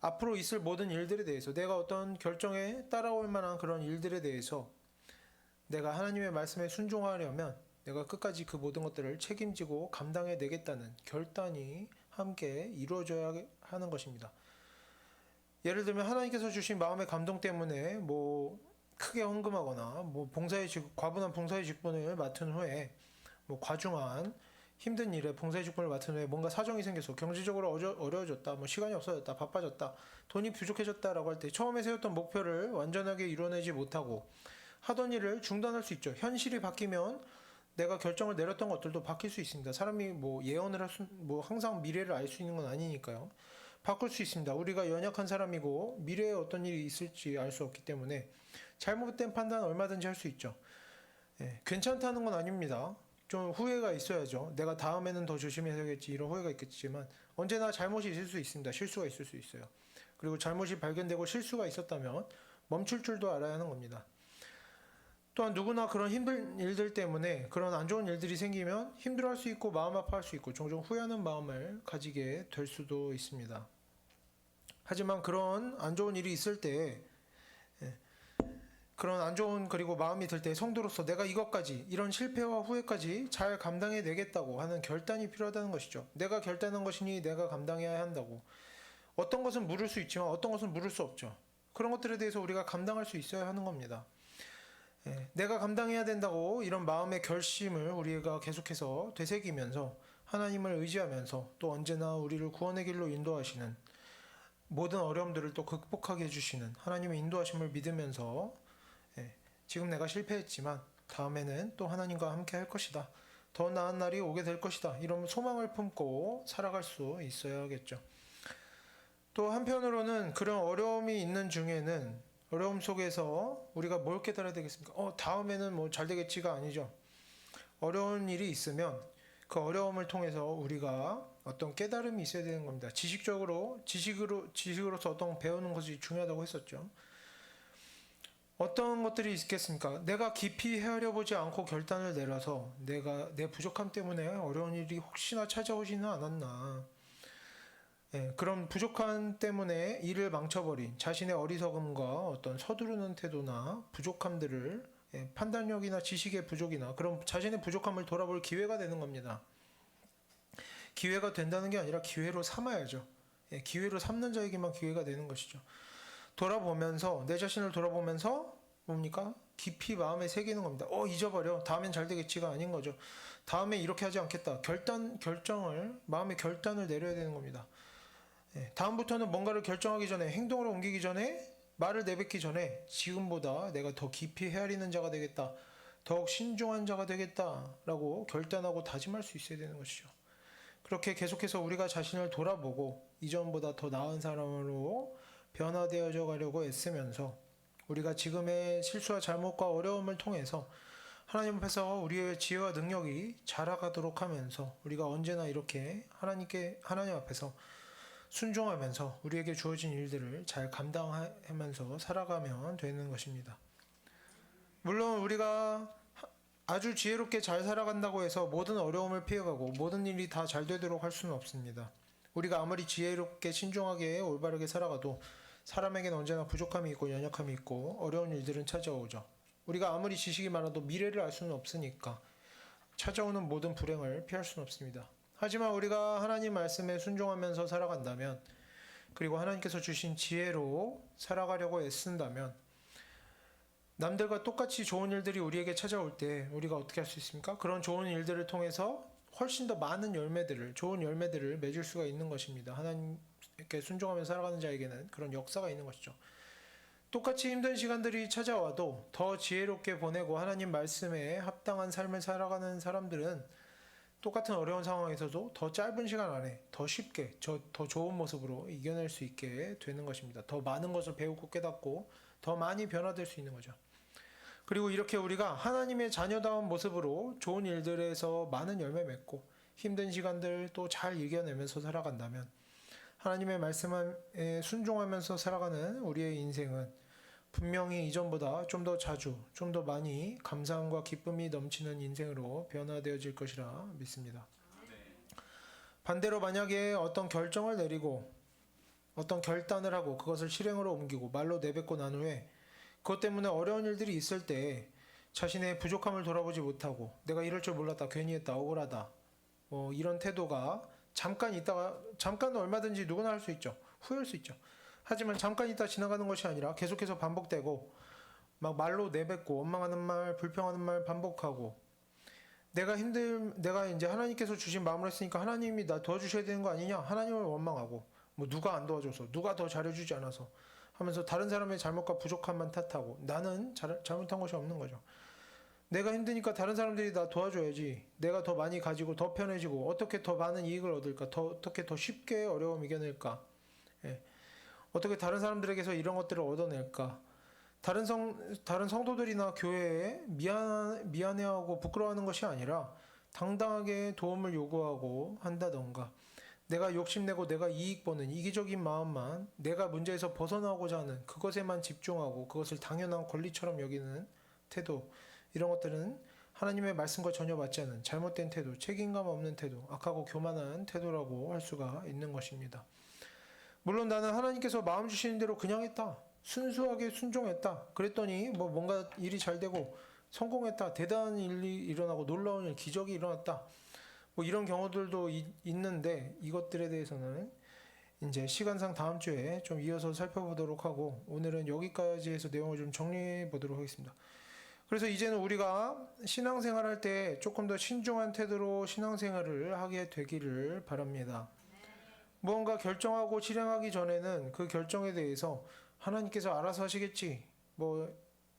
앞으로 있을 모든 일들에 대해서 내가 어떤 결정에 따라올 만한 그런 일들에 대해서 내가 하나님의 말씀에 순종하려면 내가 끝까지 그 모든 것들을 책임지고 감당해 내겠다는 결단이 함께 이루어져야 하는 것입니다. 예를 들면 하나님께서 주신 마음의 감동 때문에 크게 헌금하거나 과분한 봉사의 직분을 맡은 후에 과중한 힘든 일에 봉사의 직분을 맡은 후에 뭔가 사정이 생겨서 경제적으로 어려워졌다, 시간이 없어졌다, 바빠졌다, 돈이 부족해졌다라고 할 때 처음에 세웠던 목표를 완전하게 이뤄내지 못하고 하던 일을 중단할 수 있죠. 현실이 바뀌면 내가 결정을 내렸던 것들도 바뀔 수 있습니다. 사람이 예언을 항상 미래를 알 수 있는 건 아니니까요. 바꿀 수 있습니다. 우리가 연약한 사람이고 미래에 어떤 일이 있을지 알 수 없기 때문에 잘못된 판단은 얼마든지 할 수 있죠. 괜찮다는 건 아닙니다. 좀 후회가 있어야죠. 내가 다음에는 더 조심해야겠지 이런 후회가 있겠지만 언제나 잘못이 있을 수 있습니다. 실수가 있을 수 있어요. 그리고 잘못이 발견되고 실수가 있었다면 멈출 줄도 알아야 하는 겁니다. 또한 누구나 그런 힘든 일들 때문에 그런 안 좋은 일들이 생기면 힘들어할 수 있고 마음 아파할 수 있고 종종 후회하는 마음을 가지게 될 수도 있습니다. 하지만 그런 안 좋은 일이 있을 때 그런 안 좋은 그리고 마음이 들 때 성도로서 내가 이것까지 이런 실패와 후회까지 잘 감당해 내겠다고 하는 결단이 필요하다는 것이죠. 내가 결단한 것이니 내가 감당해야 한다고. 어떤 것은 물을 수 있지만 어떤 것은 물을 수 없죠. 그런 것들에 대해서 우리가 감당할 수 있어야 하는 겁니다. 내가 감당해야 된다고 이런 마음의 결심을 우리가 계속해서 되새기면서 하나님을 의지하면서 또 언제나 우리를 구원의 길로 인도하시는 모든 어려움들을 또 극복하게 해주시는 하나님의 인도하심을 믿으면서 지금 내가 실패했지만 다음에는 또 하나님과 함께 할 것이다. 더 나은 날이 오게 될 것이다. 이런 소망을 품고 살아갈 수 있어야겠죠. 또 한편으로는 그런 어려움이 있는 중에는 어려움 속에서 우리가 뭘 깨달아야 되겠습니까? 다음에는 잘 되겠지가 아니죠. 어려운 일이 있으면 그 어려움을 통해서 우리가 어떤 깨달음이 있어야 되는 겁니다. 지식으로서 어떤 배우는 것이 중요하다고 했었죠. 어떤 것들이 있겠습니까? 내가 깊이 헤아려 보지 않고 결단을 내려서 내 부족함 때문에 어려운 일이 혹시나 찾아오지는 않았나. 그런 부족함 때문에 일을 망쳐버린 자신의 어리석음과 어떤 서두르는 태도나 부족함들을 판단력이나 지식의 부족이나 그런 자신의 부족함을 돌아볼 기회가 되는 겁니다. 기회가 된다는 게 아니라 기회로 삼아야죠. 기회로 삼는 자에게만 기회가 되는 것이죠. 내 자신을 돌아보면서 뭡니까? 깊이 마음에 새기는 겁니다. 잊어버려. 다음엔 잘 되겠지가 아닌 거죠. 다음에 이렇게 하지 않겠다. 마음의 결단을 내려야 되는 겁니다. 다음부터는 뭔가를 결정하기 전에 행동으로 옮기기 전에 말을 내뱉기 전에 지금보다 내가 더 깊이 헤아리는 자가 되겠다. 더욱 신중한 자가 되겠다라고 결단하고 다짐할 수 있어야 되는 것이죠. 그렇게 계속해서 우리가 자신을 돌아보고 이전보다 더 나은 사람으로 변화되어져 가려고 애쓰면서 우리가 지금의 실수와 잘못과 어려움을 통해서 하나님 앞에서 우리의 지혜와 능력이 자라가도록 하면서 우리가 언제나 이렇게 하나님 앞에서 순종하면서 우리에게 주어진 일들을 잘 감당하면서 살아가면 되는 것입니다. 물론 우리가 아주 지혜롭게 잘 살아간다고 해서 모든 어려움을 피해가고 모든 일이 다 잘 되도록 할 수는 없습니다. 우리가 아무리 지혜롭게 신중하게 올바르게 살아가도 사람에게는 언제나 부족함이 있고 연약함이 있고 어려운 일들은 찾아오죠. 우리가 아무리 지식이 많아도 미래를 알 수는 없으니까 찾아오는 모든 불행을 피할 수는 없습니다. 하지만 우리가 하나님 말씀에 순종하면서 살아간다면 그리고 하나님께서 주신 지혜로 살아가려고 애쓴다면 남들과 똑같이 좋은 일들이 우리에게 찾아올 때 우리가 어떻게 할 수 있습니까? 그런 좋은 일들을 통해서 훨씬 더 많은 좋은 열매들을 맺을 수가 있는 것입니다. 이렇게 순종하며 살아가는 자에게는 그런 역사가 있는 것이죠. 똑같이 힘든 시간들이 찾아와도 더 지혜롭게 보내고 하나님 말씀에 합당한 삶을 살아가는 사람들은 똑같은 어려운 상황에서도 더 짧은 시간 안에 더 쉽게 더 좋은 모습으로 이겨낼 수 있게 되는 것입니다. 더 많은 것을 배우고 깨닫고 더 많이 변화될 수 있는 거죠. 그리고 이렇게 우리가 하나님의 자녀다운 모습으로 좋은 일들에서 많은 열매 맺고 힘든 시간들 또 잘 이겨내면서 살아간다면 하나님의 말씀에 순종하면서 살아가는 우리의 인생은 분명히 이전보다 좀 더 자주, 좀 더 많이 감사함과 기쁨이 넘치는 인생으로 변화되어질 것이라 믿습니다. 반대로 만약에 어떤 결정을 내리고 어떤 결단을 하고 그것을 실행으로 옮기고 말로 내뱉고 난 후에 그것 때문에 어려운 일들이 있을 때 자신의 부족함을 돌아보지 못하고 내가 이럴 줄 몰랐다, 괜히 했다, 억울하다 이런 태도가 잠깐 있다가 잠깐 얼마든지 누구나 할 수 있죠. 후회할 수 있죠. 하지만 잠깐 있다 지나가는 것이 아니라 계속해서 반복되고 막 말로 내뱉고 원망하는 말, 불평하는 말 반복하고 내가 이제 하나님께서 주신 마음을 했으니까 하나님이 나 도와주셔야 되는 거 아니냐? 하나님을 원망하고 누가 안 도와줘서 누가 더 잘해주지 않아서 하면서 다른 사람의 잘못과 부족함만 탓하고 나는 잘못한 것이 없는 거죠. 내가 힘드니까 다른 사람들이 나 도와줘야지. 내가 더 많이 가지고 더 편해지고 어떻게 더 많은 이익을 얻을까? 어떻게 더 쉽게 어려움 이겨낼까? 예. 어떻게 다른 사람들에게서 이런 것들을 얻어낼까? 다른 성도들이나 교회에 미안해하고 부끄러워하는 것이 아니라 당당하게 도움을 요구하고 한다던가 내가 욕심내고 내가 이익 보는 이기적인 마음만 내가 문제에서 벗어나고자 하는 그것에만 집중하고 그것을 당연한 권리처럼 여기는 태도 이런 것들은 하나님의 말씀과 전혀 맞지 않은 잘못된 태도, 책임감 없는 태도, 악하고 교만한 태도라고 할 수가 있는 것입니다. 물론 나는 하나님께서 마음 주시는 대로 그냥 했다. 순수하게 순종했다. 그랬더니 뭔가 일이 잘 되고 성공했다. 대단한 일이 일어나고 놀라운 일, 기적이 일어났다. 이런 경우들도 있는데 이것들에 대해서는 이제 시간상 다음 주에 좀 이어서 살펴보도록 하고 오늘은 여기까지 해서 내용을 좀 정리해 보도록 하겠습니다. 그래서 이제는 우리가 신앙생활 할 때 조금 더 신중한 태도로 신앙생활을 하게 되기를 바랍니다. 무언가 결정하고 실행하기 전에는 그 결정에 대해서 하나님께서 알아서 하시겠지,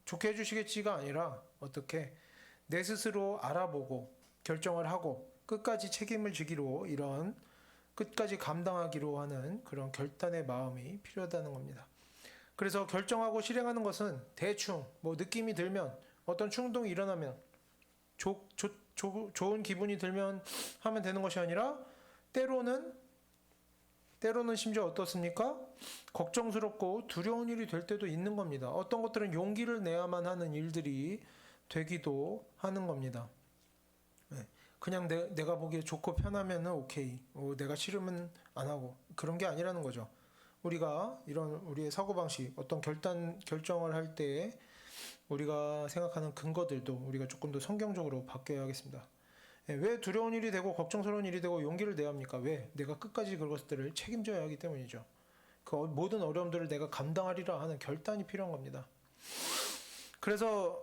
좋게 해주시겠지가 아니라 어떻게 내 스스로 알아보고 결정을 하고 끝까지 책임을 지기로 이런 끝까지 감당하기로 하는 그런 결단의 마음이 필요하다는 겁니다. 그래서 결정하고 실행하는 것은 대충 느낌이 들면 어떤 충동이 일어나면 좋은 기분이 들면 하면 되는 것이 아니라 때로는 심지어 어떻습니까? 걱정스럽고 두려운 일이 될 때도 있는 겁니다. 어떤 것들은 용기를 내야만 하는 일들이 되기도 하는 겁니다. 그냥 내가 보기에 좋고 편하면은 오케이. 내가 싫으면 안 하고. 그런 게 아니라는 거죠. 우리가 이런 우리의 사고방식, 어떤 결정을 할 때 우리가 생각하는 근거들도 우리가 조금 더 성경적으로 바뀌어야 하겠습니다. 왜 두려운 일이 되고 걱정스러운 일이 되고 용기를 내야 합니까? 왜? 내가 끝까지 그것들을 책임져야 하기 때문이죠. 그 모든 어려움들을 내가 감당하리라 하는 결단이 필요한 겁니다. 그래서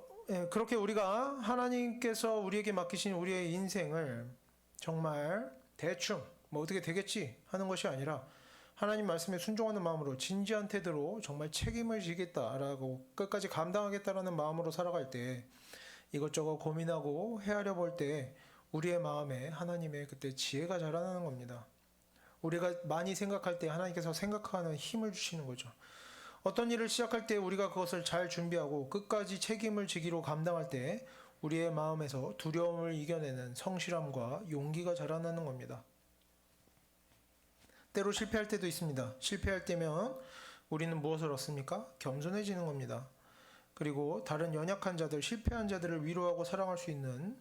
그렇게 우리가 하나님께서 우리에게 맡기신 우리의 인생을 정말 대충 어떻게 되겠지 하는 것이 아니라 하나님 말씀에 순종하는 마음으로 진지한 태도로 정말 책임을 지겠다라고 끝까지 감당하겠다라는 마음으로 살아갈 때 이것저것 고민하고 헤아려 볼 때 우리의 마음에 하나님의 그때 지혜가 자라나는 겁니다. 우리가 많이 생각할 때 하나님께서 생각하는 힘을 주시는 거죠. 어떤 일을 시작할 때 우리가 그것을 잘 준비하고 끝까지 책임을 지기로 감당할 때 우리의 마음에서 두려움을 이겨내는 성실함과 용기가 자라나는 겁니다. 때로 실패할 때도 있습니다. 실패할 때면 우리는 무엇을 얻습니까? 겸손해지는 겁니다. 그리고 다른 연약한 자들, 실패한 자들을 위로하고 사랑할 수 있는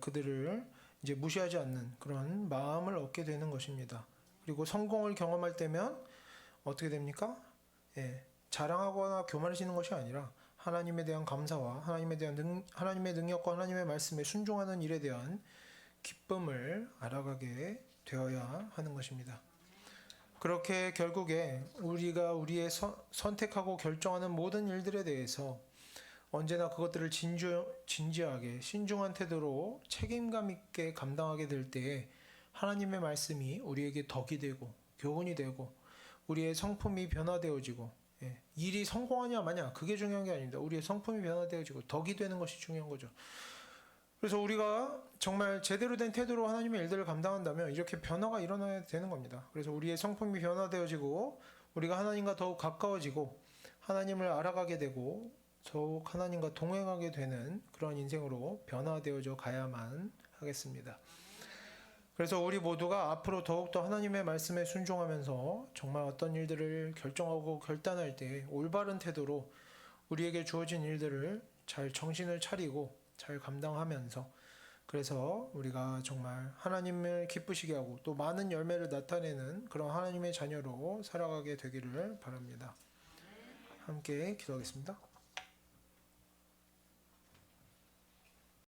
그들을 이제 무시하지 않는 그런 마음을 얻게 되는 것입니다. 그리고 성공을 경험할 때면 어떻게 됩니까? 자랑하거나 교만해지는 것이 아니라 하나님에 대한 감사와 하나님의 능력과 하나님의 말씀에 순종하는 일에 대한 기쁨을 알아가게 되어야 하는 것입니다. 그렇게 결국에 우리가 우리의 선택하고 결정하는 모든 일들에 대해서 언제나 그것들을 진지하게 신중한 태도로 책임감 있게 감당하게 될 때에 하나님의 말씀이 우리에게 덕이 되고 교훈이 되고 우리의 성품이 변화되어지고, 예, 일이 성공하냐 마냐 그게 중요한 게 아닙니다. 우리의 성품이 변화되어지고 덕이 되는 것이 중요한 거죠. 그래서 우리가 정말 제대로 된 태도로 하나님의 일들을 감당한다면 이렇게 변화가 일어나야 되는 겁니다. 그래서 우리의 성품이 변화되어지고 우리가 하나님과 더욱 가까워지고 하나님을 알아가게 되고 더욱 하나님과 동행하게 되는 그런 인생으로 변화되어져 가야만 하겠습니다. 그래서 우리 모두가 앞으로 더욱더 하나님의 말씀에 순종하면서 정말 어떤 일들을 결정하고 결단할 때 올바른 태도로 우리에게 주어진 일들을 잘 정신을 차리고 잘 감당하면서 그래서 우리가 정말 하나님을 기쁘시게 하고 또 많은 열매를 나타내는 그런 하나님의 자녀로 살아가게 되기를 바랍니다. 함께 기도하겠습니다.